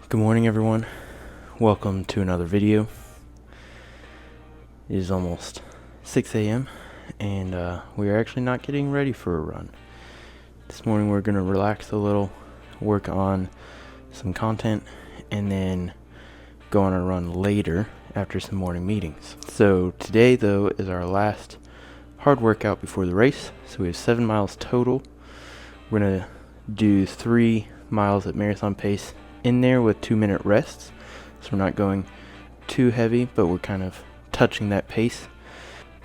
Good morning, everyone. Welcome to another video. It is almost 6 a.m. and we are actually not getting ready for a run. This morning we're going to relax a little, work on some content, and then go on a run later after some morning meetings. So today, though, is our last hard workout before the race. So we have 7 miles total. We're going to do 3 miles at marathon pace in there with 2-minute rests, so we're not going too heavy, but we're kind of touching that pace.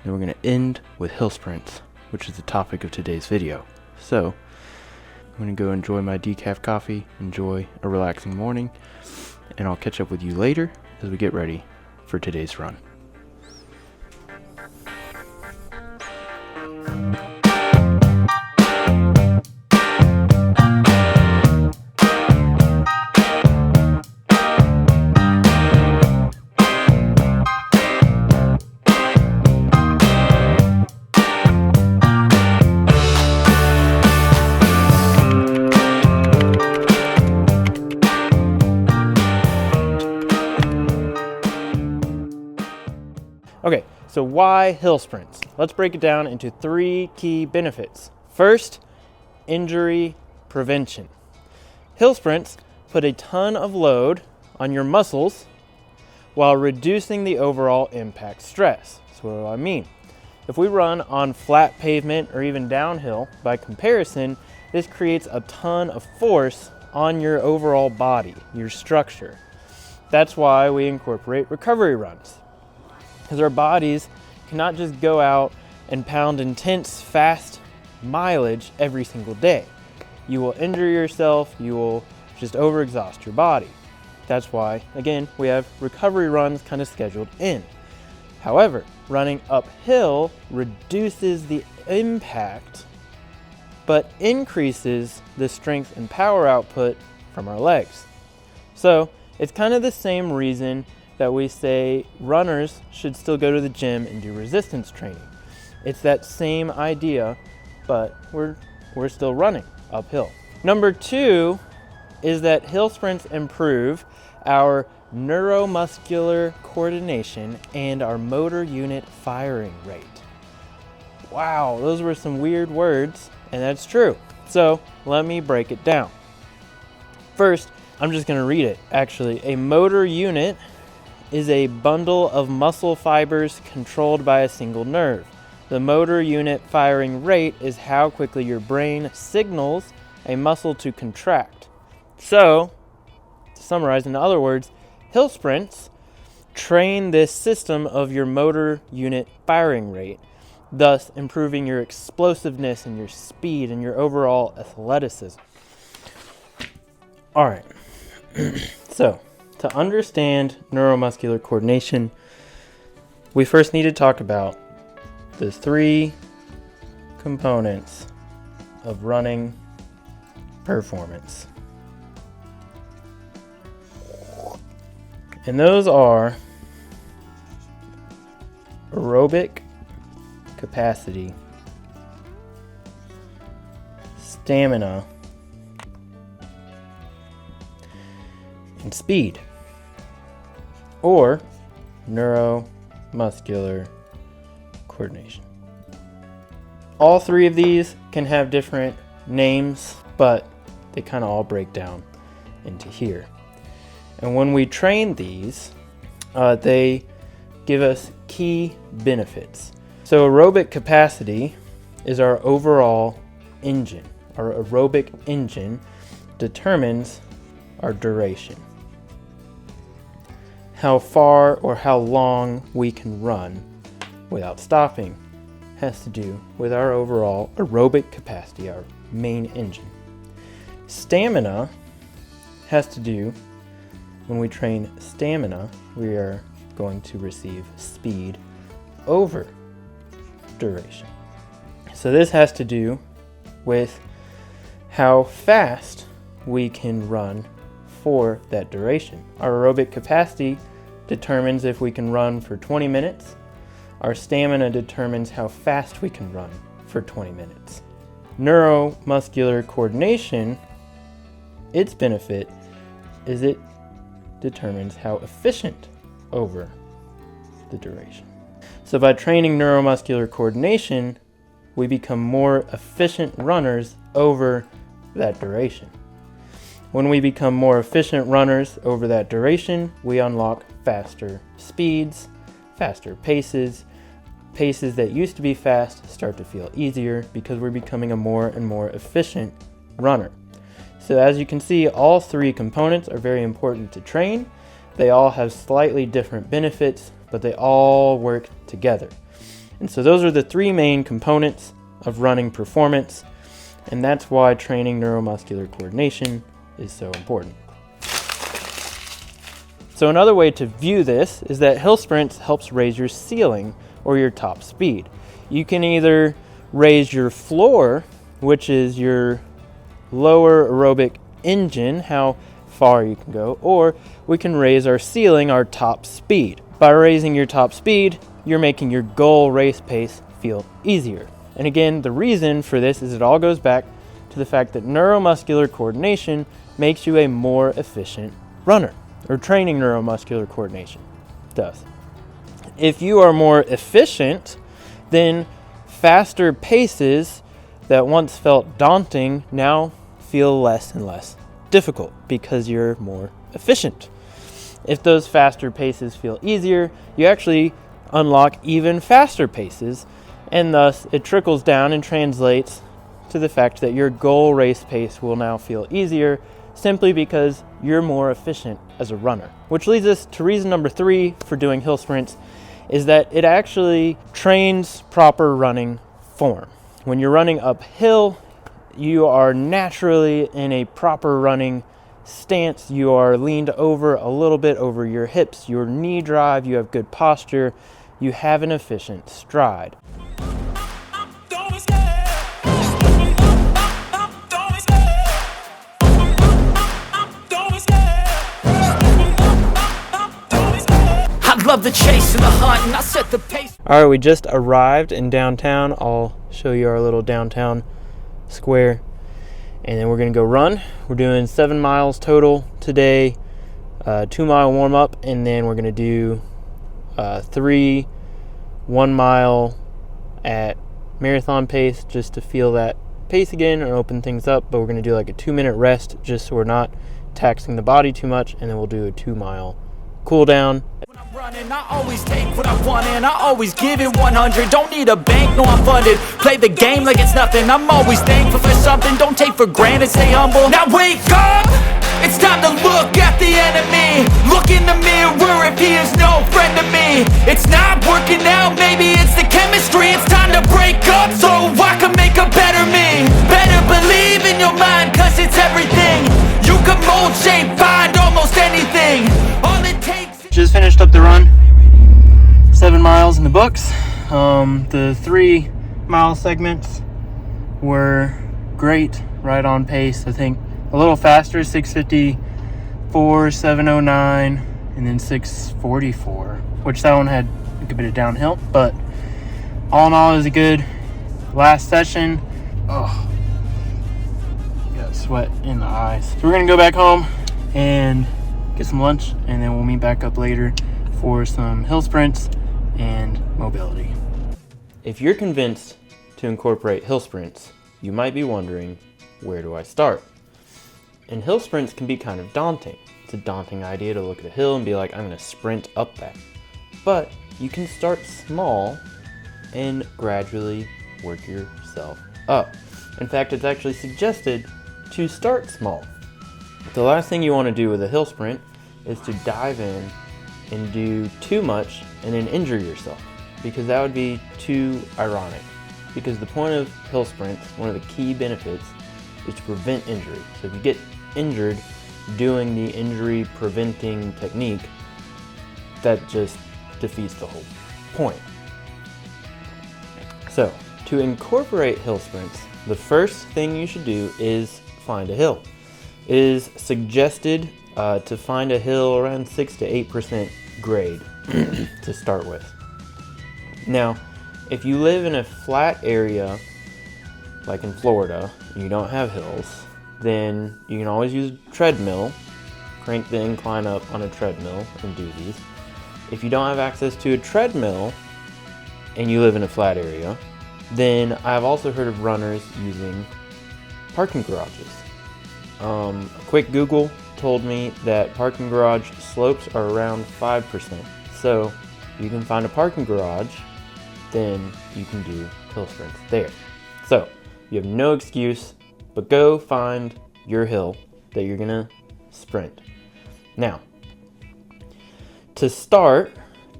Then we're going to end with hill sprints, which is the topic of today's video. So I'm going to go enjoy my decaf coffee, enjoy a relaxing morning, and I'll catch up with you later as we get ready for today's run. Okay, so why hill sprints? Let's break it down into 3 key benefits. First, injury prevention. Hill sprints put a ton of load on your muscles while reducing the overall impact stress. So what do I mean? If we run on flat pavement or even downhill, by comparison, this creates a ton of force on your overall body, your structure. That's why we incorporate recovery runs. Because our bodies cannot just go out and pound intense, fast mileage every single day. You will injure yourself, you will just overexhaust your body. That's why, again, we have recovery runs kind of scheduled in. However, running uphill reduces the impact, but increases the strength and power output from our legs. So it's kind of the same reason that we say runners should still go to the gym and do resistance training. It's that same idea, but we're still running uphill. Number 2 is that hill sprints improve our neuromuscular coordination and our motor unit firing rate. Wow, those were some weird words, and that's true. So let me break it down. First, I'm just going to read it. Actually, a motor unit is a bundle of muscle fibers controlled by a single nerve. The motor unit firing rate is how quickly your brain signals a muscle to contract. So, to summarize, in other words, hill sprints train this system of your motor unit firing rate, thus improving your explosiveness and your speed and your overall athleticism. All right, so to understand neuromuscular coordination, we first need to talk about the 3 components of running performance. And those are aerobic capacity, stamina, and speed, or neuromuscular coordination. All 3 of these can have different names, but they kind of all break down into here. And when we train these, they give us key benefits. So aerobic capacity is our overall engine. Our aerobic engine determines our duration. How far or how long we can run without stopping has to do with our overall aerobic capacity, our main engine. Stamina has to do, when we train stamina, we are going to receive speed over duration. So this has to do with how fast we can run for that duration. Our aerobic capacity determines if we can run for 20 minutes. Our stamina determines how fast we can run for 20 minutes. Neuromuscular coordination, its benefit is it determines how efficient over the duration. So by training neuromuscular coordination, we become more efficient runners over that duration. When we become more efficient runners over that duration, we unlock faster speeds, faster paces. Paces that used to be fast start to feel easier because we're becoming a more and more efficient runner. So as you can see, all three components are very important to train. They all have slightly different benefits, but they all work together. And so those are the three main components of running performance, and that's why training neuromuscular coordination is so important. So another way to view this is that hill sprints helps raise your ceiling or your top speed. You can either raise your floor, which is your lower aerobic engine, how far you can go, or we can raise our ceiling, our top speed. By raising your top speed, you're making your goal race pace feel easier. And again, the reason for this is it all goes back to the fact that neuromuscular coordination makes you a more efficient runner, or training neuromuscular coordination does. If you are more efficient, then faster paces that once felt daunting now feel less and less difficult because you're more efficient. If those faster paces feel easier, you actually unlock even faster paces, and thus it trickles down and translates to the fact that your goal race pace will now feel easier simply because you're more efficient as a runner. Which leads us to reason number 3 for doing hill sprints, is that it actually trains proper running form. When you're running uphill, you are naturally in a proper running stance. You are leaned over a little bit over your hips, your knee drive, you have good posture, you have an efficient stride. Love the chase and the hunt, and I set the pace. All right, we just arrived in downtown. I'll show you our little downtown square, and then we're gonna go run. We're doing 7 miles total today, 2-mile warm up, and then we're gonna do 3 1-mile at marathon pace just to feel that pace again and open things up. But we're gonna do like a 2-minute rest just so we're not taxing the body too much, and then we'll do a 2-mile cool down. Running, I always take what I want and I always give it 100. Don't need a bank, no I'm funded. Play the game like it's nothing. I'm always thankful for something. Don't take for granted, stay humble. Now wake up! It's time to look at the enemy. Look in the mirror if he is no friend to me. It's not working out, maybe it's the chemistry. It's time to break up so I can make a better me. Better believe in your mind, cause it's everything. You can mold, shape, find almost anything. All it takes. Just finished up the run, 7 miles in the books. The 3-mile segments were great, right on pace. I think a little faster, 6:54, 7:09, and then 6:44, which that one had a good bit of downhill. But all in all, it was a good last session. Oh, got sweat in the eyes. So we're gonna go back home and get some lunch, and then we'll meet back up later for some hill sprints and mobility. If you're convinced to incorporate hill sprints, you might be wondering, where do I start? And hill sprints can be kind of daunting. It's a daunting idea to look at a hill and be like, I'm gonna sprint up that. But you can start small and gradually work yourself up. In fact, it's actually suggested to start small. The last thing you want to do with a hill sprint is to dive in and do too much and then injure yourself, because that would be too ironic. Because the point of hill sprints, one of the key benefits, is to prevent injury. So if you get injured doing the injury preventing technique, that just defeats the whole point. So to incorporate hill sprints, the first thing you should do is find a hill. It is suggested to find a hill around 6 to 8% grade to start with. Now, if you live in a flat area, like in Florida, and you don't have hills, then you can always use a treadmill, crank the incline up on a treadmill and do these. If you don't have access to a treadmill and you live in a flat area, then I've also heard of runners using parking garages. A quick Google told me that parking garage slopes are around 5%. So you can find a parking garage, then you can do hill sprints there. So you have no excuse but go find your hill that you're gonna sprint. Now, to start,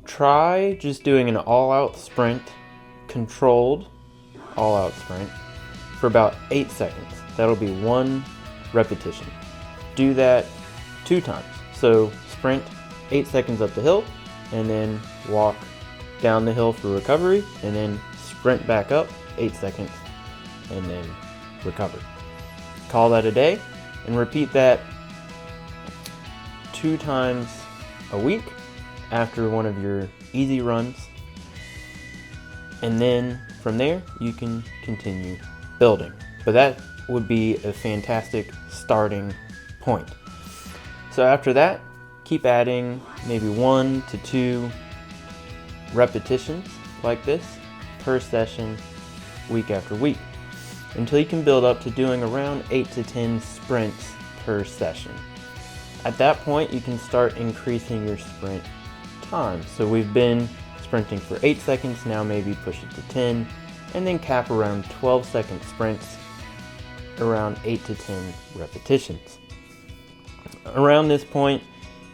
try just doing an all-out sprint, controlled all-out sprint for about 8 seconds. That'll be 1 repetition. Do that 2 times. So sprint 8 seconds up the hill and then walk down the hill for recovery and then sprint back up 8 seconds and then recover. Call that a day and repeat that 2 times a week after one of your easy runs. And then from there you can continue building. But that would be a fantastic starting point. So after that, keep adding maybe 1 to 2 repetitions like this per session week after week until you can build up to doing around 8 to 10 sprints per session. At that point, you can start increasing your sprint time. So we've been sprinting for 8 seconds, now maybe push it to 10, and then cap around 12-second sprints, around 8 to 10 repetitions. Around this point,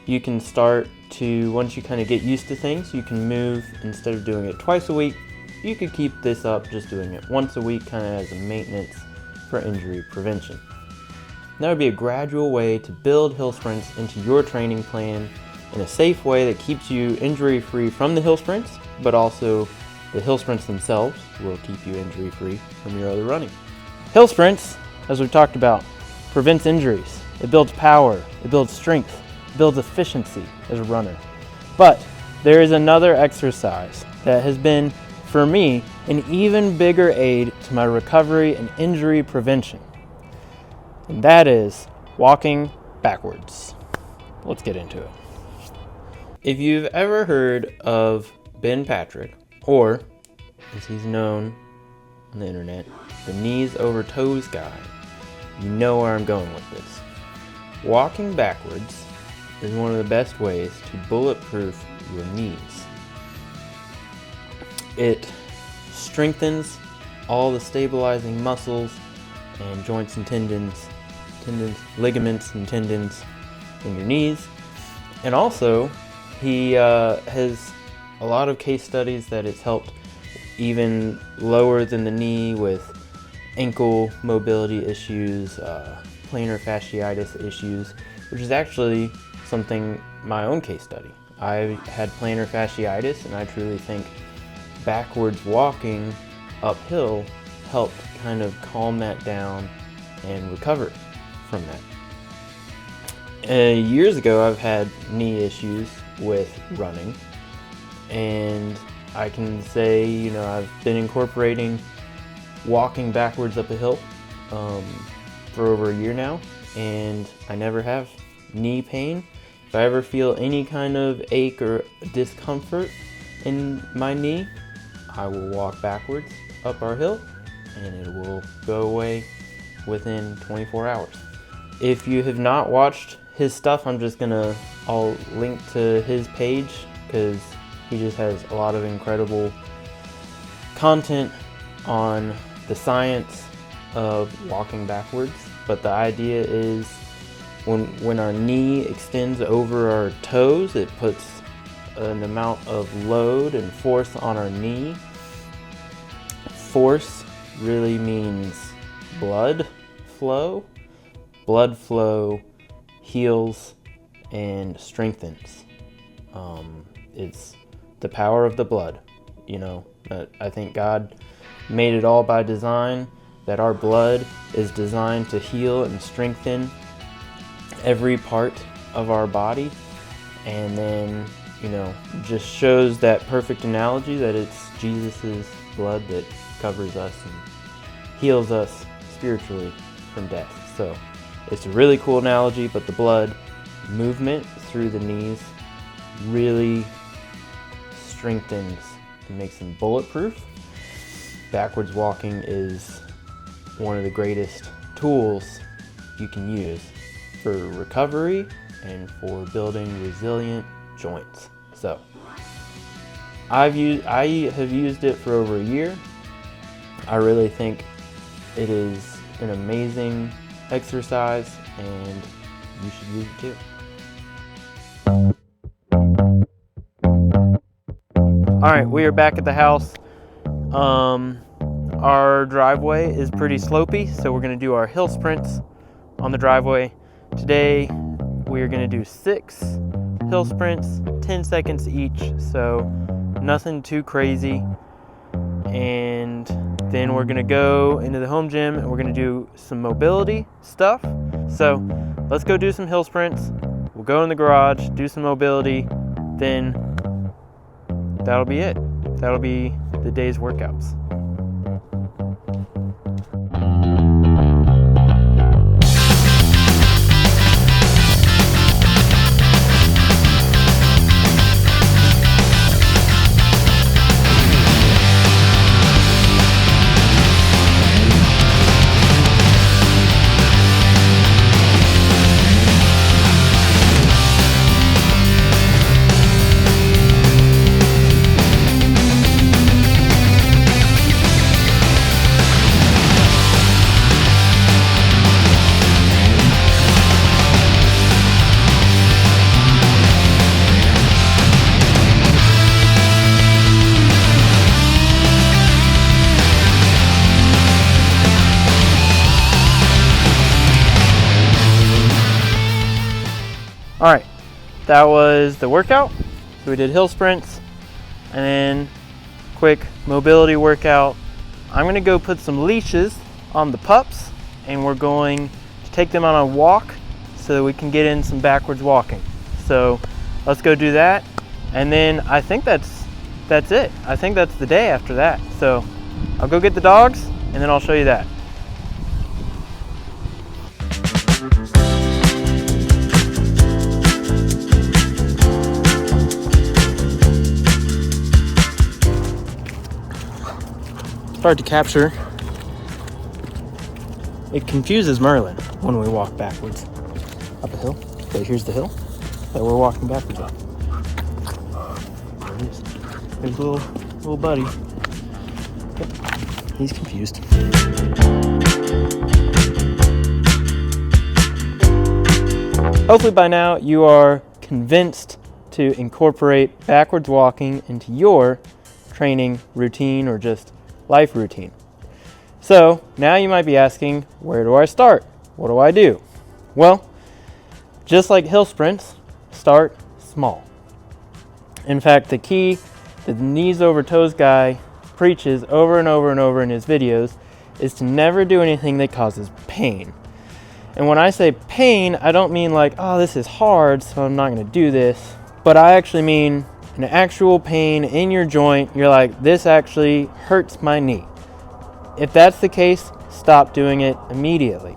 you can start to, once you kind of get used to things, you can move, instead of doing it twice a week, you could keep this up just doing it once a week, kind of as a maintenance for injury prevention. That would be a gradual way to build hill sprints into your training plan in a safe way that keeps you injury-free from the hill sprints, but also the hill sprints themselves will keep you injury-free from your other running. Hill sprints, as we've talked about, prevents injuries. It builds power, it builds strength, it builds efficiency as a runner. But there is another exercise that has been, for me, an even bigger aid to my recovery and injury prevention. And that is walking backwards. Let's get into it. If you've ever heard of Ben Patrick, or as he's known on the internet, the knees over toes guy, you know where I'm going with this. Walking backwards is one of the best ways to bulletproof your knees. It strengthens all the stabilizing muscles and joints and tendons, ligaments and tendons in your knees. And also, he has a lot of case studies that it's helped even lower than the knee with ankle mobility issues, plantar fasciitis issues, which is actually something, my own case study. I had plantar fasciitis, and I truly think backwards walking uphill helped kind of calm that down and recover from that. Years ago, I've had knee issues with running, and I can say, you know, I've been incorporating walking backwards up a hill for over a year now, and I never have knee pain. If I ever feel any kind of ache or discomfort in my knee, I will walk backwards up our hill and it will go away within 24 hours. If you have not watched his stuff, I'll link to his page because he just has a lot of incredible content on the science of walking backwards. But the idea is when our knee extends over our toes, it puts an amount of load and force on our knee. Force really means blood flow. Blood flow heals and strengthens. It's the power of the blood. You know, I think God made it all by design, that our blood is designed to heal and strengthen every part of our body. And then, you know, just shows that perfect analogy that it's Jesus's blood that covers us and heals us spiritually from death. So it's a really cool analogy, but the blood movement through the knees really strengthens and makes them bulletproof. Backwards walking is one of the greatest tools you can use for recovery and for building resilient joints. So I have used it for over a year. I really think it is an amazing exercise and you should use it too. All right, we are back at the house. Our driveway is pretty slopey, so we're gonna do our hill sprints on the driveway. Today, we are gonna do 6 hill sprints, 10 seconds each, so nothing too crazy. And then we're gonna go into the home gym and we're gonna do some mobility stuff. So let's go do some hill sprints. We'll go in the garage, do some mobility, then that'll be it. That'll be the day's workouts. All right, that was the workout. So we did hill sprints and then quick mobility workout. I'm gonna go put some leashes on the pups and we're going to take them on a walk so that we can get in some backwards walking. So let's go do that. And then I think that's it. I think that's the day after that. So I'll go get the dogs and then I'll show you that. Hard to capture. It confuses Merlin when we walk backwards up a hill. Okay, here's the hill that we're walking backwards up. There it is. There's little buddy. Yep, he's confused. Hopefully by now you are convinced to incorporate backwards walking into your training routine or just life routine. So now you might be asking, where do I start? What do I do? Well, just like hill sprints, start small. In fact, the key that the knees over toes guy preaches over and over and over in his videos is to never do anything that causes pain. And when I say pain, I don't mean like, oh, this is hard, so I'm not gonna do this. But I actually mean an actual pain in your joint. You're like, this actually hurts my knee. If that's the case, stop doing it immediately.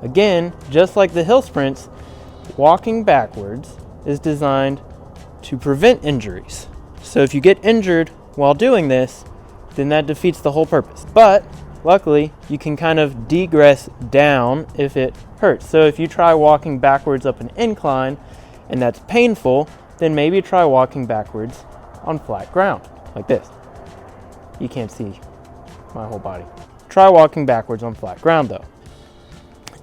Again, just like the hill sprints, walking backwards is designed to prevent injuries. So if you get injured while doing this, then that defeats the whole purpose. But luckily, you can kind of degress down if it hurts. So if you try walking backwards up an incline and that's painful, then maybe try walking backwards on flat ground, like this. You can't see my whole body. Try walking backwards on flat ground though.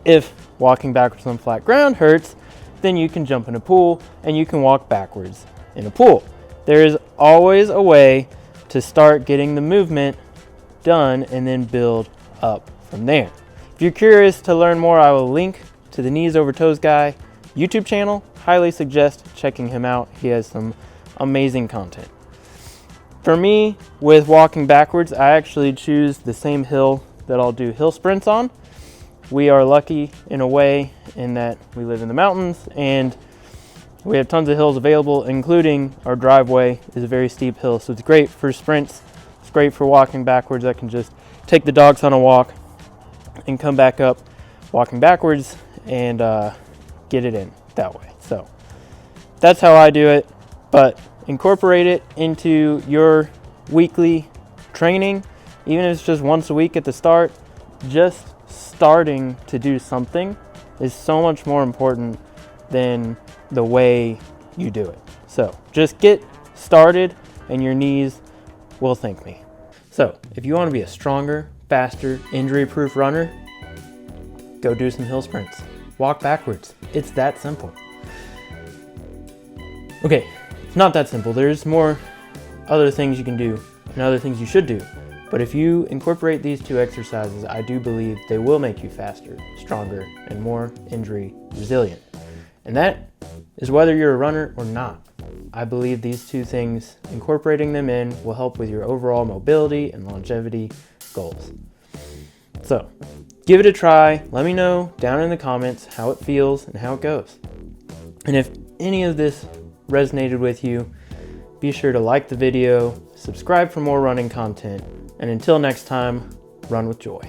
If walking backwards on flat ground hurts, then you can jump in a pool and you can walk backwards in a pool. There is always a way to start getting the movement done and then build up from there. If you're curious to learn more, I will link to the Knees Over Toes Guy YouTube channel. Highly suggest checking him out. He has some amazing content. For me, with walking backwards, I actually choose the same hill that I'll do hill sprints on. We are lucky in a way in that we live in the mountains and we have tons of hills available, including our driveway is a very steep hill. So it's great for sprints. It's great for walking backwards. I can just take the dogs on a walk and come back up walking backwards and get it in that way. So that's how I do it, but incorporate it into your weekly training, even if it's just once a week at the start. Just starting to do something is so much more important than the way you do it. So just get started and your knees will thank me. So if you want to be a stronger, faster, injury-proof runner, go do some hill sprints. Walk backwards. It's that simple. Okay, it's not that simple. There's more other things you can do and other things you should do. But if you incorporate these 2 exercises, I do believe they will make you faster, stronger, and more injury resilient. And that is whether you're a runner or not. I believe these 2 things, incorporating them in, will help with your overall mobility and longevity goals. So give it a try. Let me know down in the comments how it feels and how it goes. And if any of this resonated with you, be sure to like the video, subscribe for more running content, and until next time, run with joy.